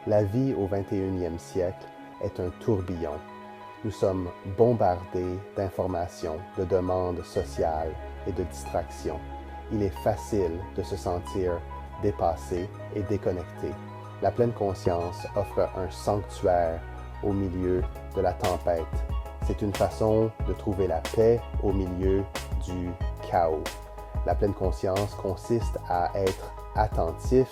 La vie au 21e siècle est un tourbillon. Nous sommes bombardés d'informations, de demandes sociales et de distractions. Il est facile de se sentir dépassé et déconnecté. La pleine conscience offre un sanctuaire au milieu de la tempête. C'est une façon de trouver la paix au milieu du chaos. La pleine conscience consiste à être attentif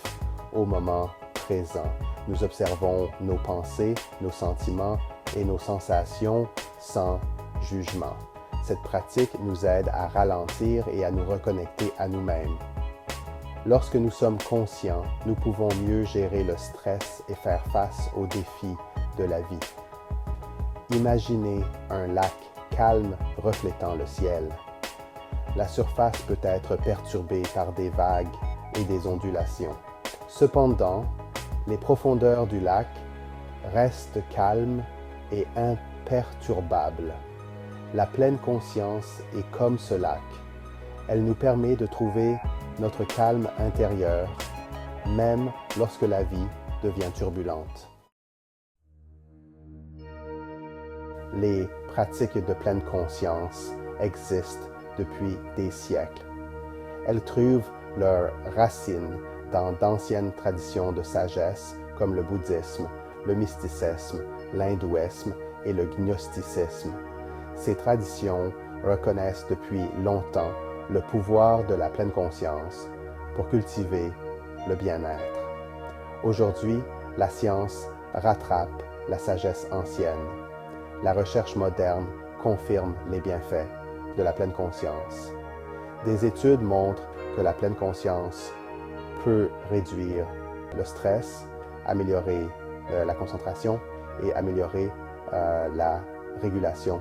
au moment présent. Nous observons nos pensées, nos sentiments et nos sensations sans jugement. Cette pratique nous aide à ralentir et à nous reconnecter à nous-mêmes. Lorsque nous sommes conscients, nous pouvons mieux gérer le stress et faire face aux défis de la vie. Imaginez un lac calme reflétant le ciel. La surface peut être perturbée par des vagues et des ondulations. Cependant, les profondeurs du lac restent calmes et imperturbables. La pleine conscience est comme ce lac. Elle nous permet de trouver notre calme intérieur, même lorsque la vie devient turbulente. Les pratiques de pleine conscience existent depuis des siècles. Elles trouvent leurs racines dans d'anciennes traditions de sagesse comme le bouddhisme, le mysticisme, l'hindouisme et le gnosticisme. Ces traditions reconnaissent depuis longtemps le pouvoir de la pleine conscience pour cultiver le bien-être. Aujourd'hui, la science rattrape la sagesse ancienne. La recherche moderne confirme les bienfaits de la pleine conscience. Des études montrent que la pleine conscience peut réduire le stress, améliorer la concentration et améliorer la régulation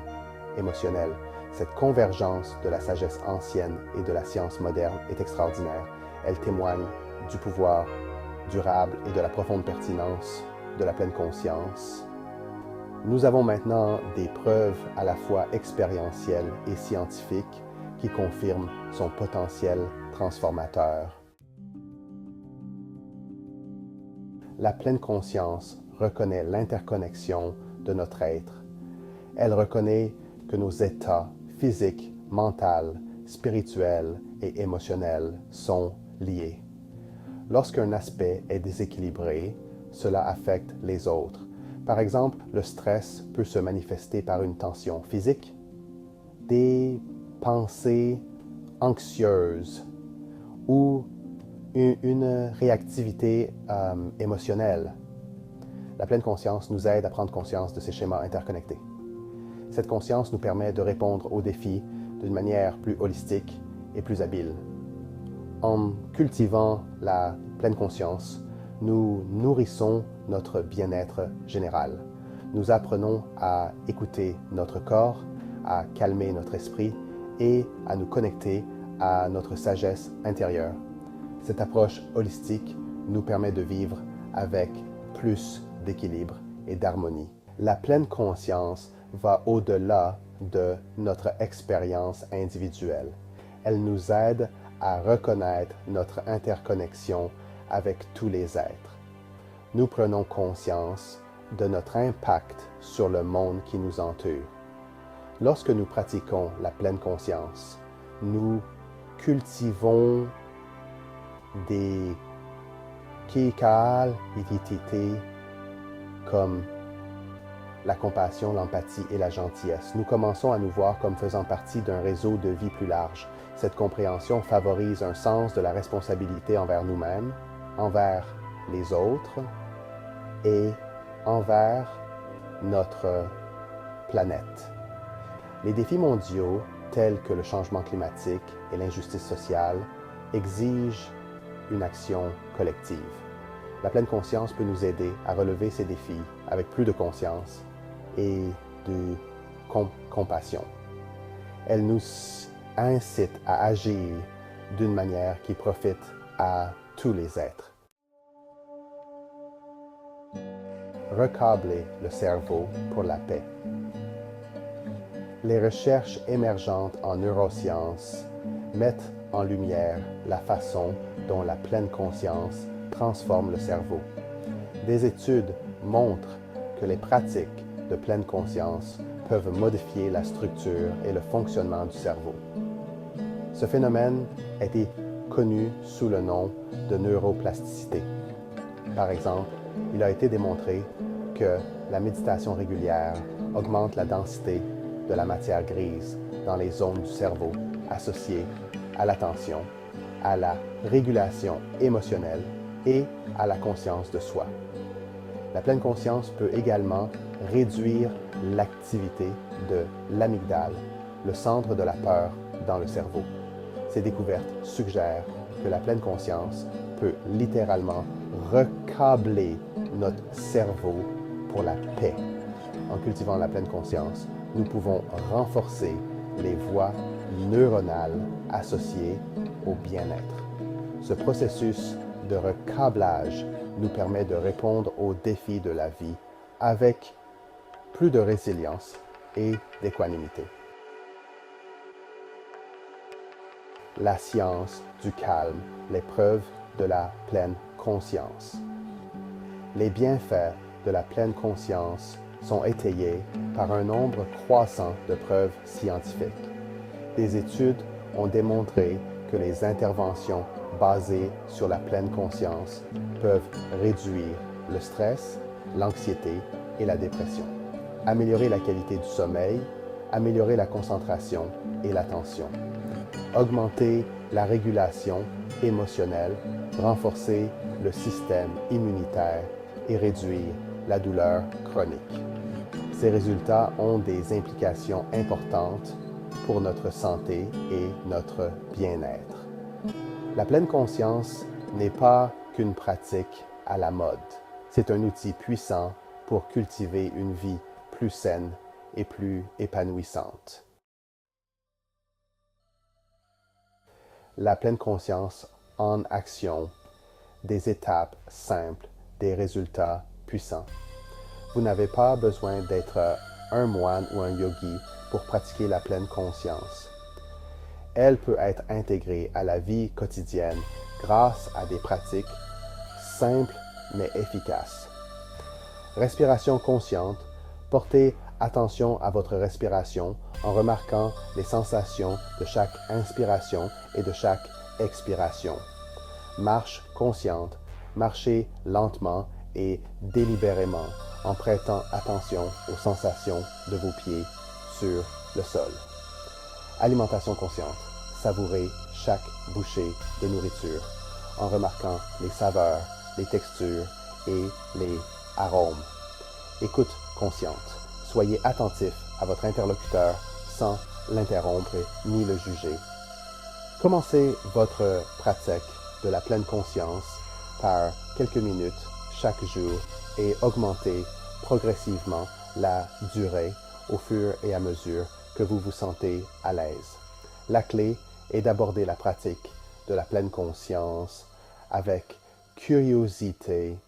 émotionnelle. Cette convergence de la sagesse ancienne et de la science moderne est extraordinaire. Elle témoigne du pouvoir durable et de la profonde pertinence de la pleine conscience. Nous avons maintenant des preuves à la fois expérientielles et scientifiques qui confirment son potentiel transformateur. La pleine conscience reconnaît l'interconnexion de notre être. Elle reconnaît que nos états physiques, mentaux, spirituels et émotionnels sont liés. Lorsqu'un aspect est déséquilibré, cela affecte les autres. Par exemple, le stress peut se manifester par une tension physique, des pensées anxieuses ou une réactivité émotionnelle. La pleine conscience nous aide à prendre conscience de ces schémas interconnectés. Cette conscience nous permet de répondre aux défis d'une manière plus holistique et plus habile. En cultivant la pleine conscience, nous nourrissons notre bien-être général. Nous apprenons à écouter notre corps, à calmer notre esprit et à nous connecter à notre sagesse intérieure. Cette approche holistique nous permet de vivre avec plus d'équilibre et d'harmonie. La pleine conscience va au-delà de notre expérience individuelle. Elle nous aide à reconnaître notre interconnexion avec tous les êtres. Nous prenons conscience de notre impact sur le monde qui nous entoure. Lorsque nous pratiquons la pleine conscience, nous cultivons des kikal ititite comme la compassion, l'empathie et la gentillesse. Nous commençons à nous voir comme faisant partie d'un réseau de vie plus large. Cette compréhension favorise un sens de la responsabilité envers nous-mêmes, envers les autres et envers notre planète. Les défis mondiaux, tels que le changement climatique et l'injustice sociale, exigent une action collective. La pleine conscience peut nous aider à relever ces défis avec plus de conscience et de compassion. Elle nous incite à agir d'une manière qui profite à tous les êtres. Recabler le cerveau pour la paix. Les recherches émergentes en neurosciences mettent en lumière la façon dont la pleine conscience transforme le cerveau. Des études montrent que les pratiques de pleine conscience peuvent modifier la structure et le fonctionnement du cerveau. Ce phénomène a été connu sous le nom de neuroplasticité. Par exemple, il a été démontré que la méditation régulière augmente la densité de la matière grise dans les zones du cerveau associées à l'attention, à la régulation émotionnelle et à la conscience de soi. La pleine conscience peut également réduire l'activité de l'amygdale, le centre de la peur dans le cerveau. Ces découvertes suggèrent que la pleine conscience peut littéralement recabler notre cerveau pour la paix. En cultivant la pleine conscience, nous pouvons renforcer les voies neuronales associées au bien-être. Ce processus de recablage nous permet de répondre aux défis de la vie avec plus de résilience et d'équanimité. La science du calme, les preuves de la pleine conscience. Les bienfaits de la pleine conscience sont étayés par un nombre croissant de preuves scientifiques. Des études ont démontré que les interventions basées sur la pleine conscience peuvent réduire le stress, l'anxiété et la dépression, améliorer la qualité du sommeil, améliorer la concentration et l'attention, augmenter la régulation émotionnelle, renforcer le système immunitaire et réduire la douleur chronique. Ces résultats ont des implications importantes pour notre santé et notre bien-être. La pleine conscience n'est pas qu'une pratique à la mode. C'est un outil puissant pour cultiver une vie plus saine et plus épanouissante. La pleine conscience en action, des étapes simples, des résultats puissants. Vous n'avez pas besoin d'être un moine ou un yogi pour pratiquer la pleine conscience. Elle peut être intégrée à la vie quotidienne grâce à des pratiques simples mais efficaces. Respiration consciente. Portez attention à votre respiration en remarquant les sensations de chaque inspiration et de chaque expiration. Marche consciente. Marchez lentement et délibérément en prêtant attention aux sensations de vos pieds sur le sol. Alimentation consciente. Savourez chaque bouchée de nourriture en remarquant les saveurs, les textures et les arômes. Écoute consciente. Soyez attentif à votre interlocuteur sans l'interrompre ni le juger. Commencez votre pratique de la pleine conscience par quelques minutes chaque jour et augmentez progressivement la durée au fur et à mesure que vous vous sentez à l'aise. La clé est d'aborder la pratique de la pleine conscience avec curiosité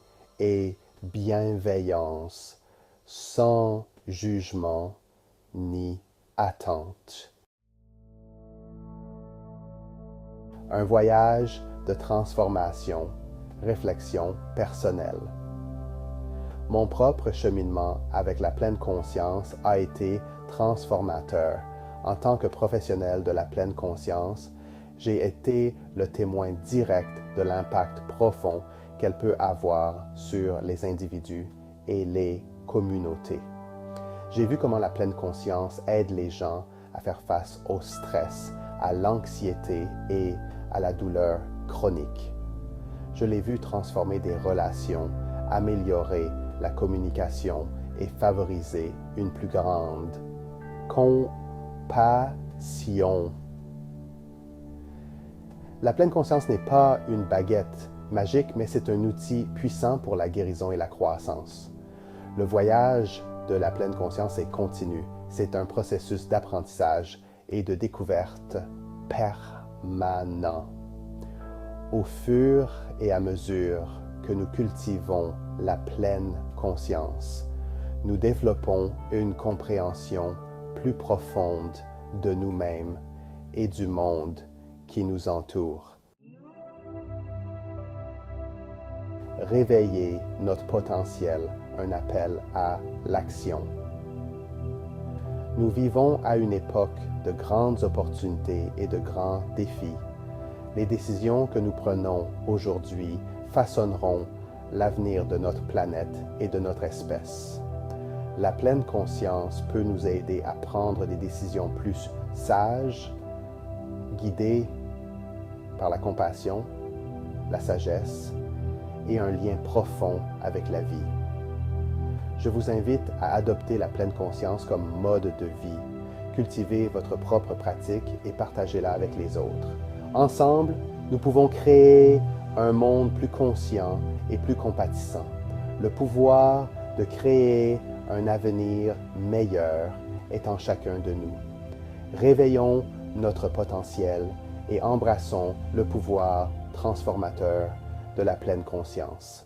et bienveillance, sans jugement ni attente. Un voyage de transformation, réflexion personnelle. Mon propre cheminement avec la pleine conscience a été transformateur. En tant que professionnel de la pleine conscience, j'ai été le témoin direct de l'impact profond qu'elle peut avoir sur les individus et les communautés. J'ai vu comment la pleine conscience aide les gens à faire face au stress, à l'anxiété et à la douleur chronique. Je l'ai vu transformer des relations, améliorer la communication et favoriser une plus grande compassion. La pleine conscience n'est pas une baguette magique, mais c'est un outil puissant pour la guérison et la croissance. Le voyage de la pleine conscience est continu. C'est un processus d'apprentissage et de découverte permanent. Au fur et à mesure que nous cultivons la pleine conscience, nous développons une compréhension plus profonde de nous-mêmes et du monde qui nous entoure. réveiller notre potentiel, un appel à l'action. Nous vivons à une époque de grandes opportunités et de grands défis. Les décisions que nous prenons aujourd'hui façonneront l'avenir de notre planète et de notre espèce. La pleine conscience peut nous aider à prendre des décisions plus sages, guidées par la compassion, la sagesse et un lien profond avec la vie. Je vous invite à adopter la pleine conscience comme mode de vie. Cultivez votre propre pratique et partagez-la avec les autres. Ensemble, nous pouvons créer un monde plus conscient et plus compatissant. Le pouvoir de créer un avenir meilleur est en chacun de nous. Réveillons notre potentiel et embrassons le pouvoir transformateur de la pleine conscience.